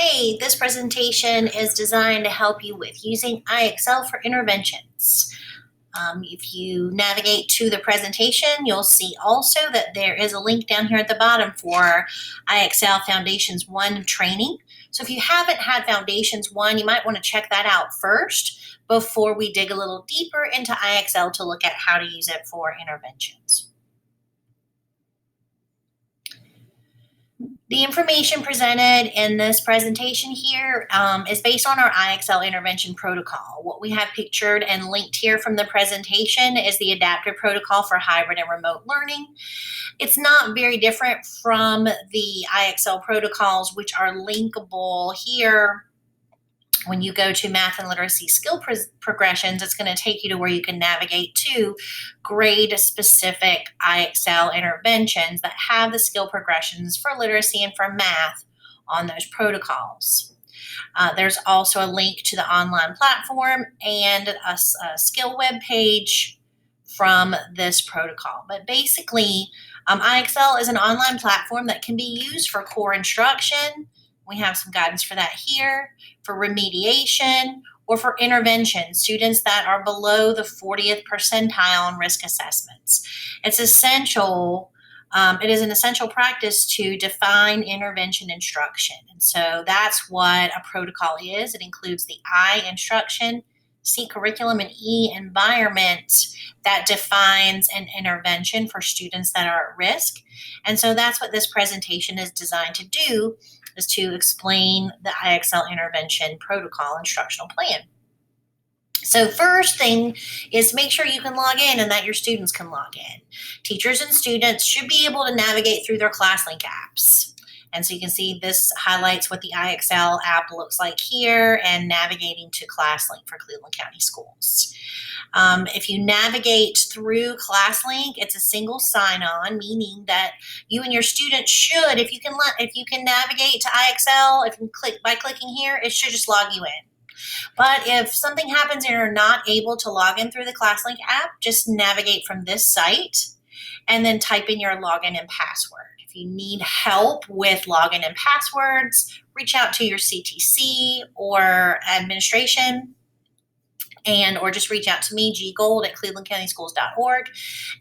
Hey, this presentation is designed to help you with using IXL for interventions. If you navigate to the presentation, you'll see also that there is a link down here at the bottom for IXL Foundations 1 training. So if you haven't had Foundations 1, you might want to check that out first before we dig a little deeper into IXL to look at how to use it for interventions. The information presented in this presentation here is based on our IXL intervention protocol. What we have pictured and linked here from the presentation is the adaptive protocol for hybrid and remote learning. It's not very different from the IXL protocols, which are linkable here. When you go to math and literacy skill progressions, it's going to take you to where you can navigate to grade-specific IXL interventions that have the skill progressions for literacy and for math on those protocols. There's also a link to the online platform and a skill web page from this protocol. But basically, IXL is an online platform that can be used for core instruction. We have some guidance for that here, for remediation, or for intervention, students that are below the 40th percentile on risk assessments. It's essential, it is an essential practice to define intervention instruction. And so that's what a protocol is. It includes the I, instruction, C, curriculum, and E, environment, that defines an intervention for students that are at risk. And so that's what this presentation is designed to do, is to explain the IXL intervention protocol instructional plan. So first thing is make sure you can log in and that your students can log in. Teachers and students should be able to navigate through their ClassLink apps. And so you can see this highlights what the IXL app looks like here and navigating to ClassLink for Cleveland County Schools. If you navigate through ClassLink, it's a single sign-on, meaning that you and your students should, if you can navigate to IXL, if you click by clicking here, it should just log you in. But if something happens and you're not able to log in through the ClassLink app, just navigate from this site and then type in your login and password. If you need help with login and passwords, reach out to your CTC or administration, or just reach out to me, ggold@clevelandcountyschools.org,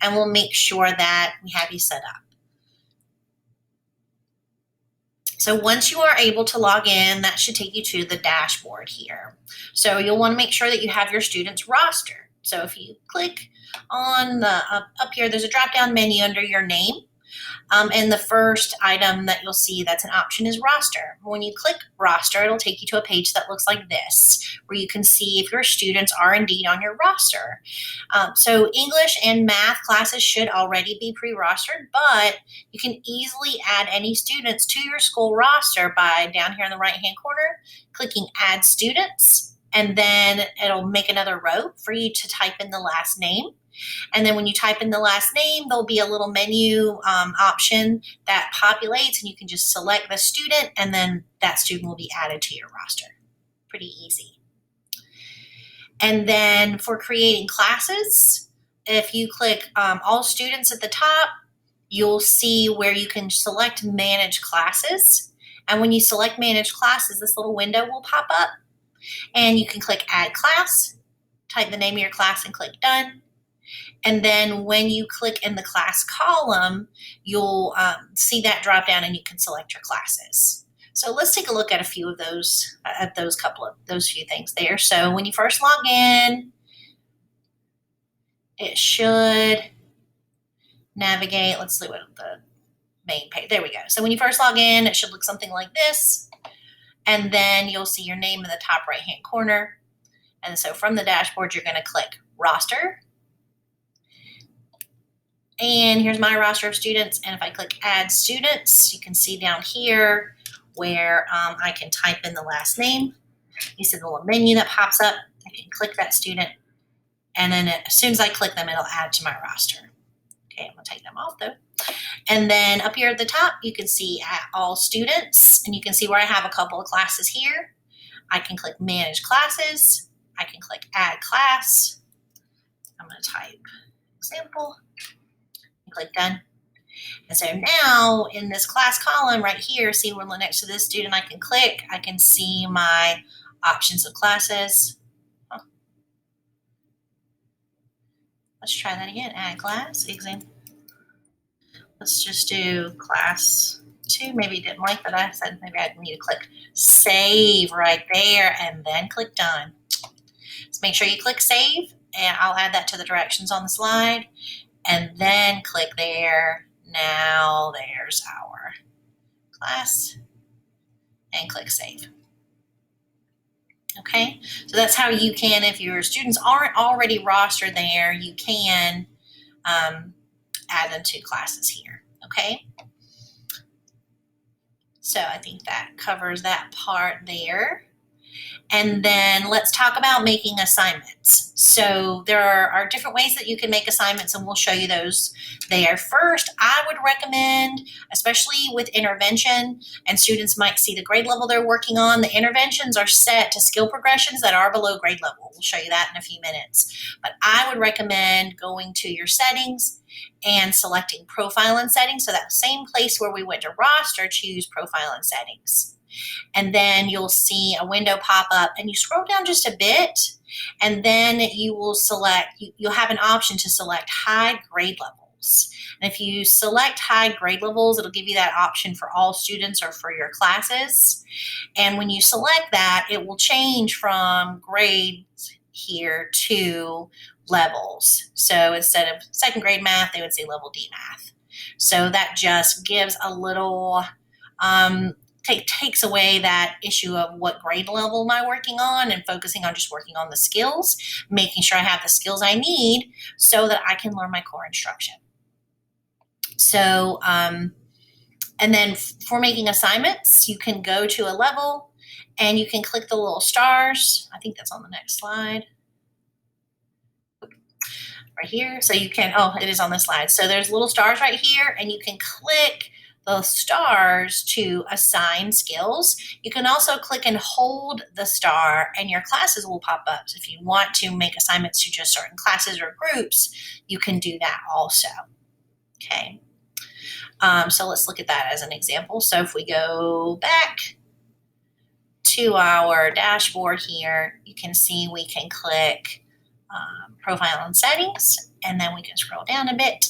and we'll make sure that we have you set up. So once you are able to log in, that should take you to the dashboard here. So you'll want to make sure that you have your students roster. So if you click on the up here, there's a drop-down menu under your name. And the first item that you'll see that's an option is roster. When you click roster, it'll take you to a page that looks like this, where you can see if your students are indeed on your roster. So English and math classes should already be pre-rostered, but you can easily add any students to your school roster by down here in the right-hand corner, clicking add students, and then it'll make another row for you to type in the last name. And then when you type in the last name, there'll be a little menu option that populates, and you can just select the student, and then that student will be added to your roster. Pretty easy. And then for creating classes, if you click all students at the top, you'll see where you can select manage classes. And when you select manage classes, this little window will pop up, and you can click add class, type the name of your class, and click done. And then when you click in the class column, you'll see that drop down and you can select your classes. So let's take a look at a few of those, those few things there. So when you first log in, it should navigate, let's see what the main page, there we go. So when you first log in, it should look something like this. And then you'll see your name in the top right-hand corner. And so from the dashboard, you're gonna click roster. And here's my roster of students. And if I click add students, you can see down here where I can type in the last name. You see the little menu that pops up. I can click that student. And then as soon as I click them, it'll add to my roster. Okay, I'm gonna take them off though. And then up here at the top, you can see all students, and you can see where I have a couple of classes here. I can click manage classes. I can click add class. I'm gonna type example. Click done. And so now in this class column right here, see we're next to this student, I can click, I can see my options of classes. Oh. Let's try that again, add class, example. Let's just do class 2. Maybe you didn't like that I said maybe I need to click save right there and then click done. So make sure you click save, and I'll add that to the directions on the slide, and then click there. Now there's our class, and click save. Okay, so that's how you can, if your students aren't already rostered there, you can add them to classes here. Okay, so I think that covers that part there. And then let's talk about making assignments. So there are different ways that you can make assignments, and we'll show you those there. First, I would recommend, especially with intervention, and students might see the grade level they're working on, the interventions are set to skill progressions that are below grade level. We'll show you that in a few minutes. But I would recommend going to your settings and selecting profile and settings. So that same place where we went to roster, choose profile and settings. And then you'll see a window pop up, and you scroll down just a bit, and then you will select, you'll have an option to select hide grade levels. And if you select hide grade levels, it'll give you that option for all students or for your classes. And when you select that, it will change from grades here to levels. So instead of second grade math, they would say level D math. So that just gives a little takes away that issue of what grade level am I working on, and focusing on just working on the skills, making sure I have the skills I need so that I can learn my core instruction. So, and then for making assignments, you can go to a level and you can click the little stars. I think that's on the next slide. Right here. So you can, oh, it is on the slide. So there's little stars right here, and you can click the stars to assign skills. You can also click and hold the star, and your classes will pop up. So if you want to make assignments to just certain classes or groups, you can do that also. Okay. So let's look at that as an example. So if we go back to our dashboard here, you can see we can click profile and settings, and then we can scroll down a bit,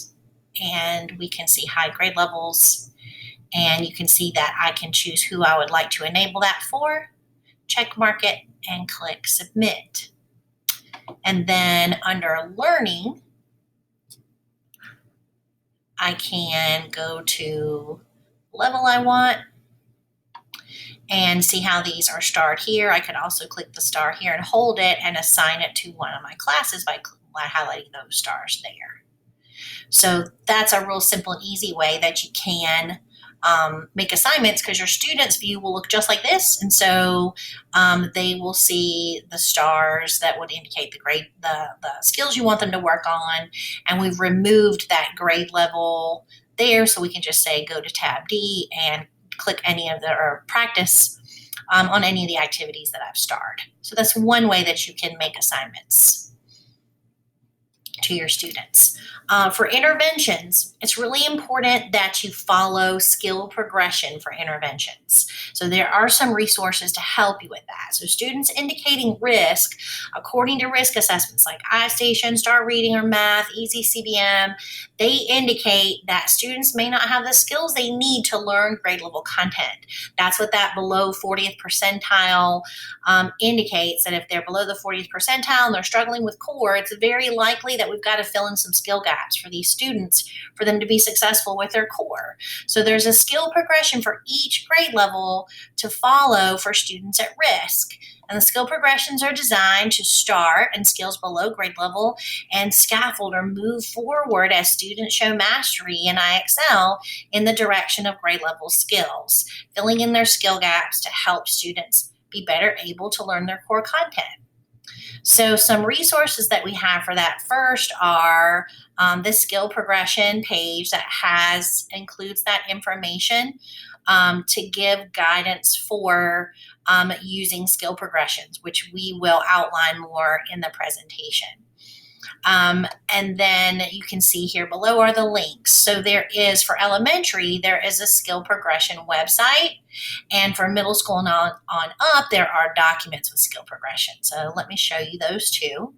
and we can see high grade levels. And you can see that I can choose who I would like to enable that for, check mark it, and click submit. And then under learning, I can go to level I want and see how these are starred here. I could also click the star here and hold it and assign it to one of my classes by highlighting those stars there. So that's a real simple and easy way that you can make assignments, because your students' view will look just like this, and so they will see the stars that would indicate the grade, the skills you want them to work on, and we've removed that grade level there, so we can just say go to tab D and click any of the, or practice on any of the activities that I've starred. So that's one way that you can make assignments to your students. For interventions, it's really important that you follow skill progression for interventions. So there are some resources to help you with that. So students indicating risk, according to risk assessments like iStation, Start Reading or Math, Easy CBM, they indicate that students may not have the skills they need to learn grade level content. That's what that below 40th percentile indicates, that if they're below the 40th percentile and they're struggling with core, it's very likely that we've got to fill in some skill gaps for these students for them to be successful with their core. So there's a skill progression for each grade level to follow for students at risk. And the skill progressions are designed to start in skills below grade level and scaffold or move forward as students show mastery in IXL in the direction of grade level skills, filling in their skill gaps to help students be better able to learn their core content. So some resources that we have for that first are this skill progression page that includes that information to give guidance for using skill progressions, which we will outline more in the presentation. And then you can see here below are the links. So there is, for elementary, there is a skill progression website. And for middle school and on up, there are documents with skill progression. So let me show you those two.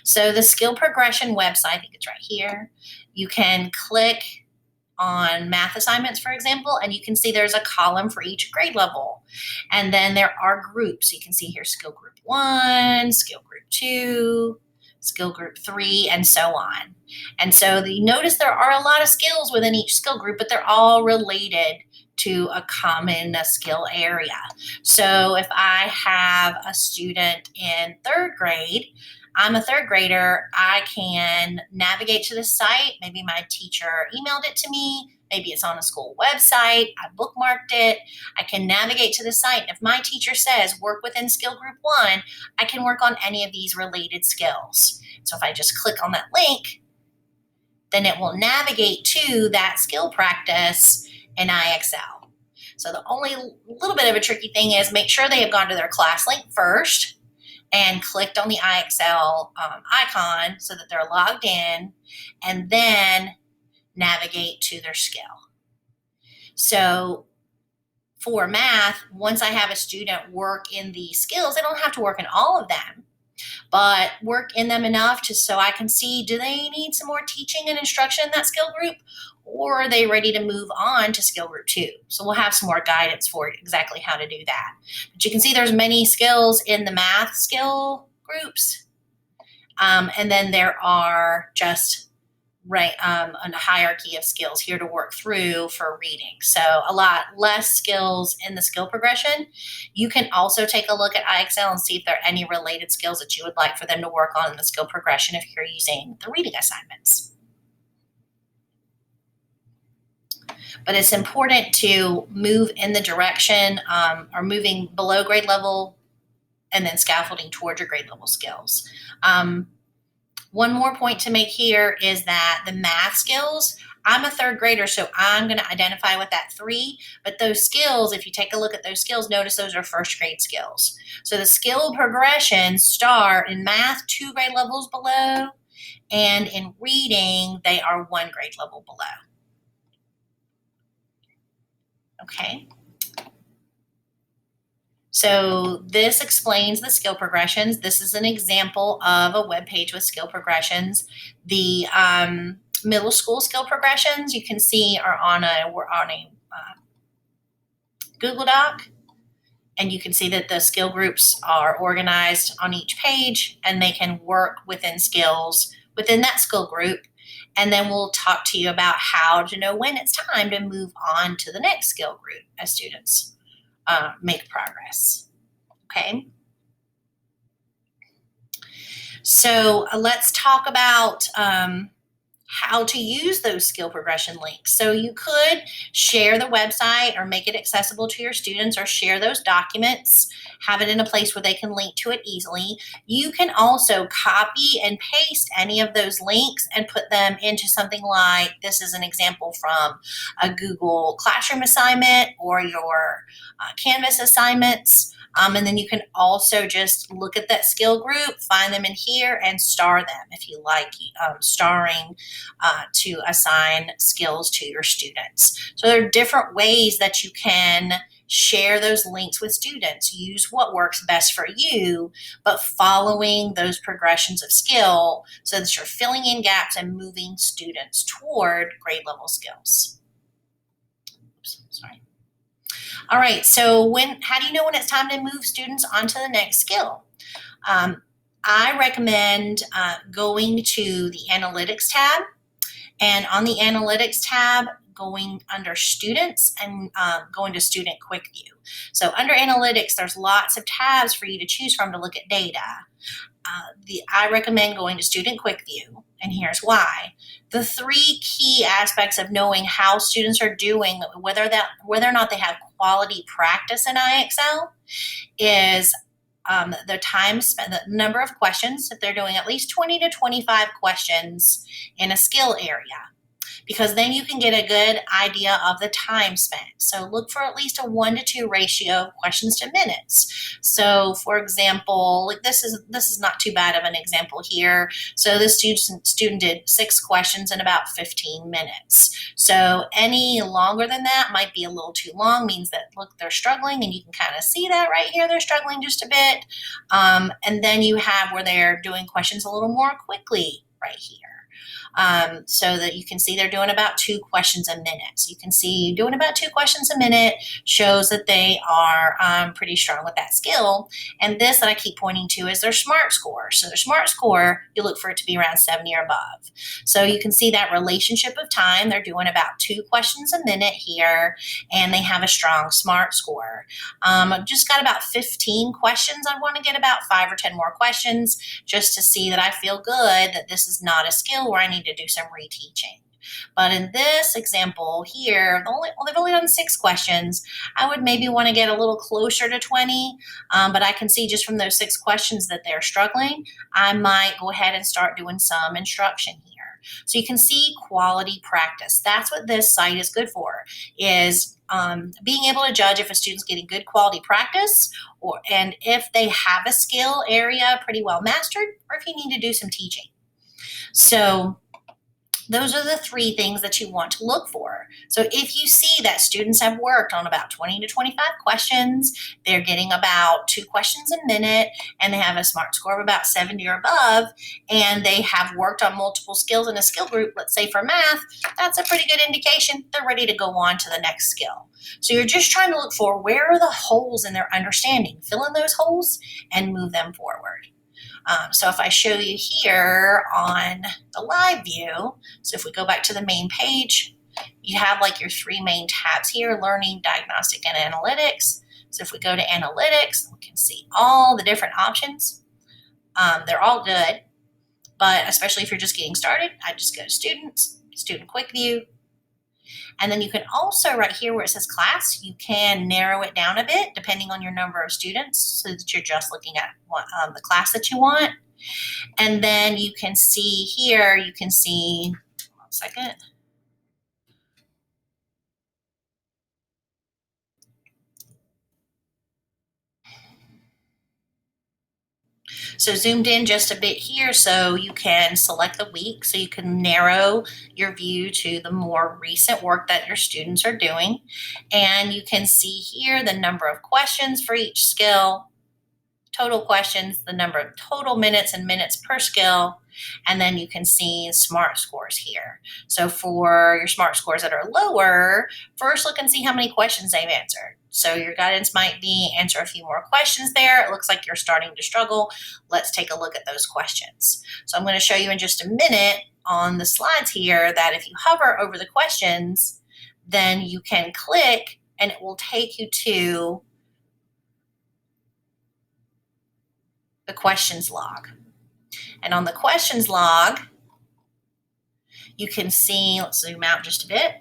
So the skill progression website, I think it's right here. You can click on math assignments, for example, and you can see there's a column for each grade level. And then there are groups. You can see here skill group 1, skill group 2, skill group 3, and so on. And so you notice there are a lot of skills within each skill group, but they're all related to a common skill area. So if I have a student in 3rd grade, I'm a 3rd grader, I can navigate to the site. Maybe my teacher emailed it to me. Maybe it's on a school website. I bookmarked it. I can navigate to the site. If my teacher says work within skill group 1, I can work on any of these related skills. So if I just click on that link, then it will navigate to that skill practice in IXL. So the only little bit of a tricky thing is make sure they have gone to their class link first and clicked on the IXL icon so that they're logged in, and then navigate to their skill. So for math, once I have a student work in the skills, they don't have to work in all of them, but work in them enough so I can see, do they need some more teaching and instruction in that skill group, or are they ready to move on to skill group 2? So we'll have some more guidance for exactly how to do that. But you can see there's many skills in the math skill groups. And then there are just a hierarchy of skills here to work through for reading. So a lot less skills in the skill progression. You can also take a look at IXL and see if there are any related skills that you would like for them to work on in the skill progression if you're using the reading assignments. But it's important to move in the direction or moving below grade level and then scaffolding towards your grade level skills. One more point to make here is that the math skills, I'm a 3rd grader, so I'm going to identify with that 3, but those skills, if you take a look at those skills, notice those are 1st grade skills. So the skill progressions start in math 2 grade levels below, and in reading, they are 1 grade level below. Okay. So this explains the skill progressions. This is an example of a web page with skill progressions. The middle school skill progressions you can see are we're on a Google Doc, and you can see that the skill groups are organized on each page, and they can work within skills within that skill group. And then we'll talk to you about how to know when it's time to move on to the next skill group as students make progress. Okay. So let's talk about how to use those skill progression links. So you could share the website or make it accessible to your students, or share those documents, have it in a place where they can link to it easily. You can also copy and paste any of those links and put them into something like, this is an example from a Google Classroom assignment or your Canvas assignments. And then you can also just look at that skill group, find them in here, and star them if you like starring to assign skills to your students. So there are different ways that you can share those links with students. Use what works best for you, but following those progressions of skill so that you're filling in gaps and moving students toward grade level skills. Oops, sorry. All right, so how do you know when it's time to move students onto the next skill? I recommend going to the Analytics tab, and on the Analytics tab, going under Students and going to Student Quick View. So under Analytics, there's lots of tabs for you to choose from to look at data. I recommend going to Student Quick View, and here's why. The 3 key aspects of knowing how students are doing, whether or not they have quality practice in IXL, is the time spent, the number of questions, if they're doing at least 20 to 25 questions in a skill area. because then you can get a good idea of the time spent. So look for at least a 1 to 2 ratio of questions to minutes. So for example, like this is not too bad of an example here. So this student did 6 questions in about 15 minutes. So any longer than that might be a little too long, means that, look, they're struggling, and you can kind of see that right here. They're struggling just a bit. And then you have where they're doing questions a little more quickly right here. So that you can see they're doing about 2 questions a minute. So you can see doing about 2 questions a minute shows that they are pretty strong with that skill. And this that I keep pointing to is their SMART score. So their SMART score, you look for it to be around 70 or above. So you can see that relationship of time. They're doing about 2 questions a minute here, and they have a strong SMART score. I've just got about 15 questions. I want to get about 5 or 10 more questions just to see that I feel good that this is not a skill where I need to do some reteaching. But in this example here, they've only done 6 questions. I would maybe want to get a little closer to 20, but I can see just from those 6 questions that they're struggling. I might go ahead and start doing some instruction here. So you can see quality practice. That's what this site is good for, is being able to judge if a student's getting good quality practice, and if they have a skill area pretty well mastered, or if you need to do some teaching. So those are the 3 things that you want to look for. So if you see that students have worked on about 20 to 25 questions, they're getting about 2 questions a minute, and they have a SMART score of about 70 or above, and they have worked on multiple skills in a skill group, let's say for math, that's a pretty good indication they're ready to go on to the next skill. So you're just trying to look for where are the holes in their understanding, fill in those holes, and move them forward. So if I show you here on the live view, so if we go back to the main page, you have like your 3 main tabs here: learning, diagnostic, and analytics. So if we go to analytics, we can see all the different options. They're all good, but especially if you're just getting started, I just go to students, student quick view. And then you can also, right here where it says class, you can narrow it down a bit depending on your number of students, so that you're just looking at the class that you want. And then you can see here, you can see, one second. So zoomed in just a bit here, so you can select the week, so you can narrow your view to the more recent work that your students are doing. And you can see here the number of questions for each skill, total questions, the number of total minutes and minutes per skill, and then you can see SMART scores here. So for your SMART scores that are lower, first look and see how many questions they've answered. So your guidance might be answer a few more questions there. It looks like you're starting to struggle. Let's take a look at those questions. So I'm going to show you in just a minute on the slides here that if you hover over the questions, then you can click and it will take you to the questions log. And on the questions log, you can see, let's zoom out just a bit.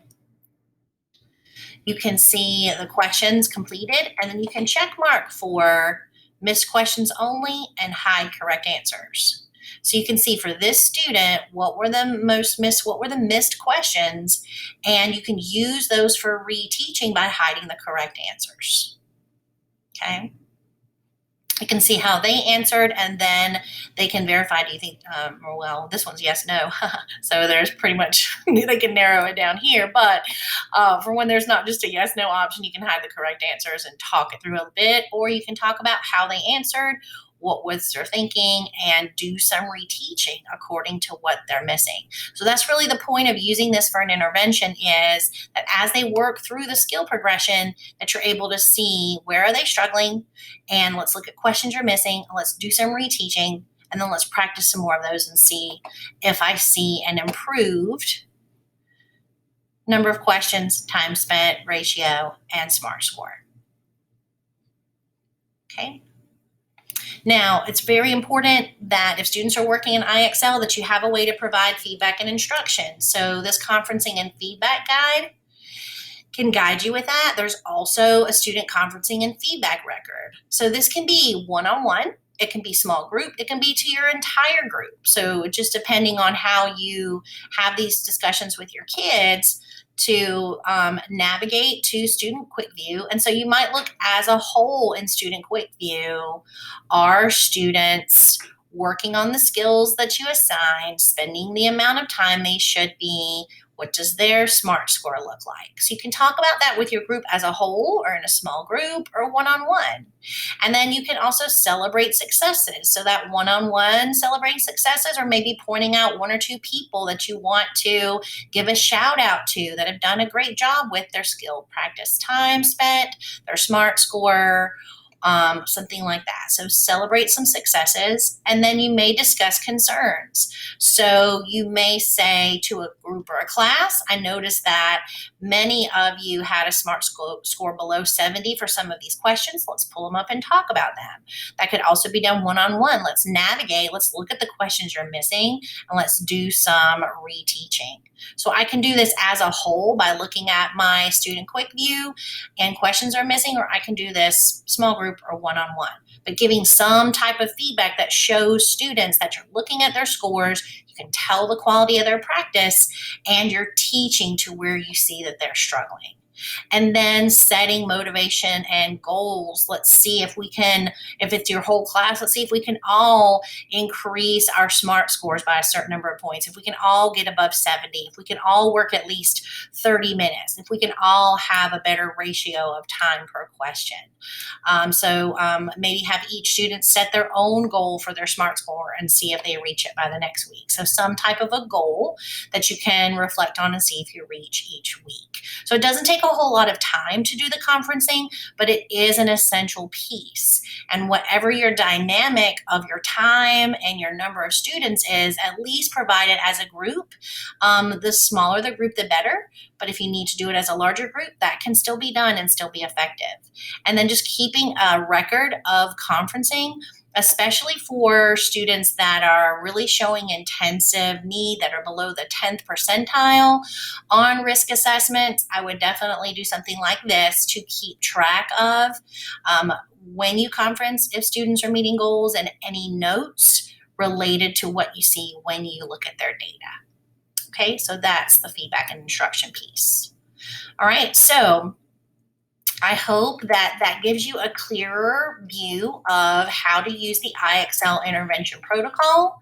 You can see the questions completed, and then you can check mark for missed questions only and hide correct answers. So you can see for this student, what were the missed questions, and you can use those for reteaching by hiding the correct answers. Okay. You can see how they answered, and then they can verify, do you think, well, this one's yes, no. So there's pretty much, they can narrow it down here, but for when there's not just a yes, no option, you can hide the correct answers and talk it through a bit, or you can talk about how they answered, what was their thinking, and do some reteaching according to what they're missing. So that's really the point of using this for an intervention, is that as they work through the skill progression, that you're able to see where are they struggling, and let's look at questions you're missing, let's do some reteaching, and then let's practice some more of those and see if I see an improved number of questions, time spent, ratio, and SMART score. Okay. Now, it's very important that if students are working in IXL, that you have a way to provide feedback and instruction. So this conferencing and feedback guide can guide you with that. There's also a student conferencing and feedback record. So this can be one-on-one, it can be small group, it can be to your entire group. So just depending on how you have these discussions with your kids to navigate to Student Quick View. And so you might look as a whole in Student Quick View. Are students working on the skills that you assigned, spending the amount of time they should be? What does their SMART score look like? So you can talk about that with your group as a whole or in a small group or one-on-one. And then you can also celebrate successes. So that one-on-one celebrating successes, or maybe pointing out one or two people that you want to give a shout out to that have done a great job with their skill practice time spent, their SMART score, something like that. So celebrate some successes, and then you may discuss concerns. So you may say to a group or a class, I noticed that many of you had a SMART score below 70 for some of these questions. Let's pull them up and talk about them. That could also be done one-on-one. Let's navigate, let's look at the questions you're missing, and let's do some reteaching. So I can do this as a whole by looking at my Student Quick View and questions are missing, or I can do this small group or one-on-one. But giving some type of feedback that shows students that you're looking at their scores, you can tell the quality of their practice, and you're teaching to where you see that they're struggling. And then setting motivation and goals. Let's see if we can, if it's your whole class, let's see if we can all increase our SMART scores by a certain number of points. If we can all get above 70, if we can all work at least 30 minutes, if we can all have a better ratio of time per question. So maybe have each student set their own goal for their SMART score and see if they reach it by the next week. So some type of a goal that you can reflect on and see if you reach each week. So it doesn't take a whole lot of time to do the conferencing, but it is an essential piece. And whatever your dynamic of your time and your number of students is, at least provide it as a group. The smaller the group, the better. But if you need to do it as a larger group, that can still be done and still be effective. And then just keeping a record of conferencing, especially for students that are really showing intensive need, that are below the 10th percentile on risk assessment, I would definitely do something like this to keep track of when you conference, if students are meeting goals, and any notes related to what you see when you look at their data. Okay, so that's the feedback and instruction piece. All right, so I hope that that gives you a clearer view of how to use the IXL intervention protocol,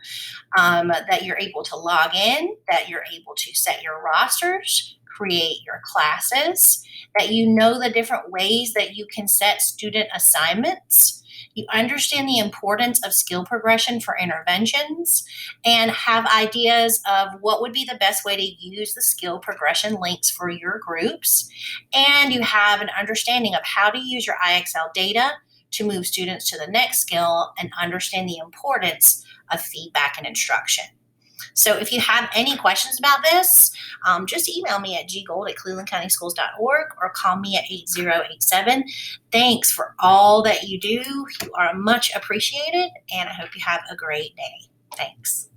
that you're able to log in, that you're able to set your rosters, create your classes, that you know the different ways that you can set student assignments. You understand the importance of skill progression for interventions, and have ideas of what would be the best way to use the skill progression links for your groups. And you have an understanding of how to use your IXL data to move students to the next skill and understand the importance of feedback and instruction. So if you have any questions about this, just email me at ggold@clevelandcountyschools.org or call me at 8087. Thanks for all that you do. You are much appreciated, and I hope you have a great day. Thanks.